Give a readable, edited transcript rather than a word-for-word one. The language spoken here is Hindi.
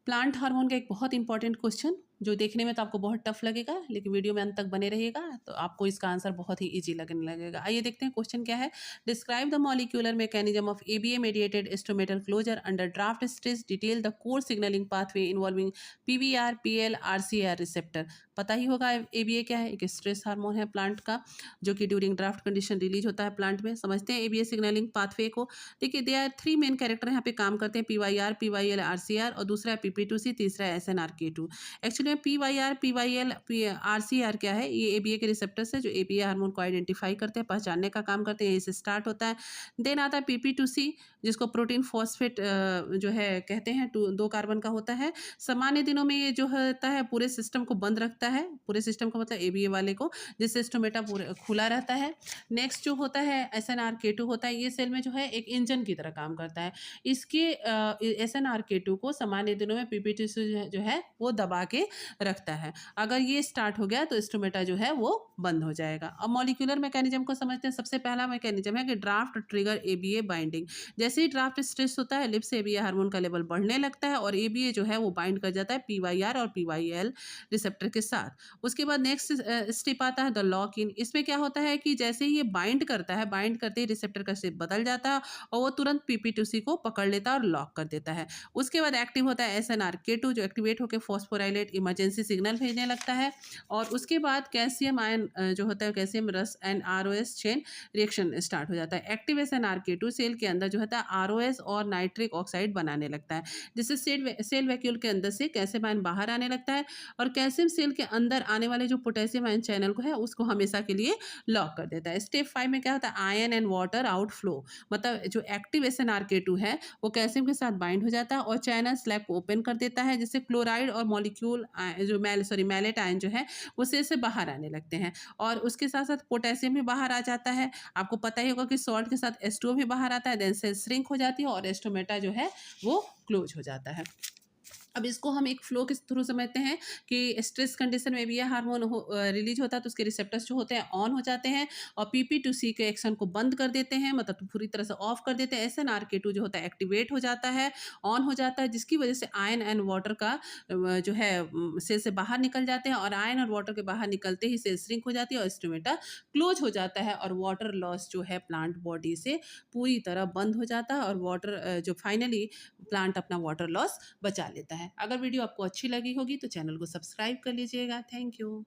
प्लांट हार्मोन का एक बहुत इंपॉर्टेंट क्वेश्चन जो देखने में तो आपको बहुत टफ लगेगा, लेकिन वीडियो में अंत तक बने रहिएगा तो आपको इसका आंसर बहुत ही इजी लगने लगेगा। आइए देखते हैं क्वेश्चन क्या है। Describe the molecular mechanism of ABA mediated stomatal closure under drought stress, detail the core signalling pathway involving PVR, PL, RCR receptor. पता ही होगा एबीए क्या है, एक स्ट्रेस हार्मोन है प्लांट का जो कि ड्यूरिंग ड्राफ्ट कंडीशन रिलीज होता है प्लांट में। समझते हैं एबीए सिग्नलिंग पाथवे को। देखिए they are three main character यहाँ पे काम करते हैं, पीवाईआर, पीवाईएल, आरसीआर, और दूसरा है पीपी2सी, तीसरा है एसएनआरके2। एक्चुअली पीवाईआर, पीवाईएल, आरसीआर क्या है, ये एबीए के रिसेप्टर्स है जो एबीए हार्मोन को आइडेंटिफाई करते हैं, पहचानने का काम करते हैं, यहीं से स्टार्ट होता है। देन आता है पीपी2सी जिसको प्रोटीन फॉस्फेट जो है कहते हैं, 2 कार्बन का होता है। सामान्य दिनों में ये जो होता है पूरे सिस्टम को बंद रखता है, पूरे सिस्टम को मतलब एबीए वाले को, जिससे स्टोमेटा पूरे खुला रहता है। नेक्स्ट जो होता है एसएनआरके2 होता है, ये सेल में जो है एक इंजन की तरह काम करता है। इसके एसएनआरके2 को सामान्य दिनों में पीपी2सी जो है वो दबा के रखता है। अगर ये स्टार्ट हो गया तो स्टोमेटा जो है वो बंद हो जाएगा। अब मॉलिक्यूलर मैकेनिज्म को समझते हैं। सबसे पहला मैकेनिज्म है कि ड्राफ्ट ट्रिगर एबीए बाइंडिंग। जैसे ही ड्राफ्ट स्ट्रेस होता है, लिप से एबीए हार्मोन का लेवल बढ़ने लगता है और एबीए जो है वो बाइंड कर जाता है पीवाईआर और पीवाईएल रिसेप्टर के साथ। उसके बाद नेक्स्ट स्टेप आता है द लॉक इन। इसमें क्या होता है कि जैसे ही ये बाइंड करता है, बाइंड करते ही रिसेप्टर का शेप बदल जाता है और वो तुरंत पीपी2सी को पकड़ लेता है और लॉक कर देता है। उसके बाद एक्टिव होता है एसएनआरके2 जो एक्टिवेट होकर फॉस्फोराइलेट इमरजेंसी सिग्नल भेजने लगता है। और उसके बाद कैल्शियम आयन जो होता है, कैल्शियम रस and ROS chain reaction start हो जाता है। एक्टिव एसएनआरके2 सेल के अंदर जो होता है आरओएस और नाइट्रिक ऑक्साइड बनाने लगता है, जिससे सेल वैक्यूल के अंदर से कैल्शियम आयन बाहर आने लगता है और कैल्शियम सेल के अंदर आने वाले जो पोटेशियम आयन चैनल को है उसको हमेशा के लिए लॉक कर देता है। स्टेप 5 में क्या होता है, आयन एंड वाटर आउटफ्लो। मतलब जो एक्टिव एसएनआरके2 है वो कैल्शियम के साथ बाइंड हो जाता है और चैनल स्लैब को ओपन कर देता है, जिससे क्लोराइड और मॉलिक्यूल जो मैलेट आयन जो है वो सेल से बाहर आने लगते हैं। और उसके साथ साथ पोटेशियम भी बाहर आ जाता है। आपको पता ही होगा कि सॉल्ट के साथ H2O भी बाहर आता है, देन सेल श्रिंक हो जाती है और एस्टोमेटा जो है वो क्लोज हो जाता है। अब इसको हम एक फ्लो के थ्रू समझते हैं कि स्ट्रेस कंडीशन में भी यह हार्मोन रिलीज होता है तो उसके रिसेप्टर्स जो होते हैं ऑन हो जाते हैं और पीपी2सी के एक्शन को बंद कर देते हैं, मतलब पूरी तरह से ऑफ कर देते हैं। एसएनआरके2 जो होता है एक्टिवेट हो जाता है, ऑन हो जाता है, जिसकी वजह से आयन एंड वाटर का जो है सेल से बाहर निकल जाते हैं और आयन और वाटर के बाहर निकलते ही सेल श्रिंक हो जाती है और स्टोमेटा क्लोज हो जाता है और वाटर लॉस जो है प्लांट बॉडी से पूरी तरह बंद हो जाता है और वाटर जो फाइनली प्लांट अपना वाटर लॉस बचा लेता है। अगर वीडियो आपको अच्छी लगी होगी तो चैनल को सब्सक्राइब कर लीजिएगा। Thank you.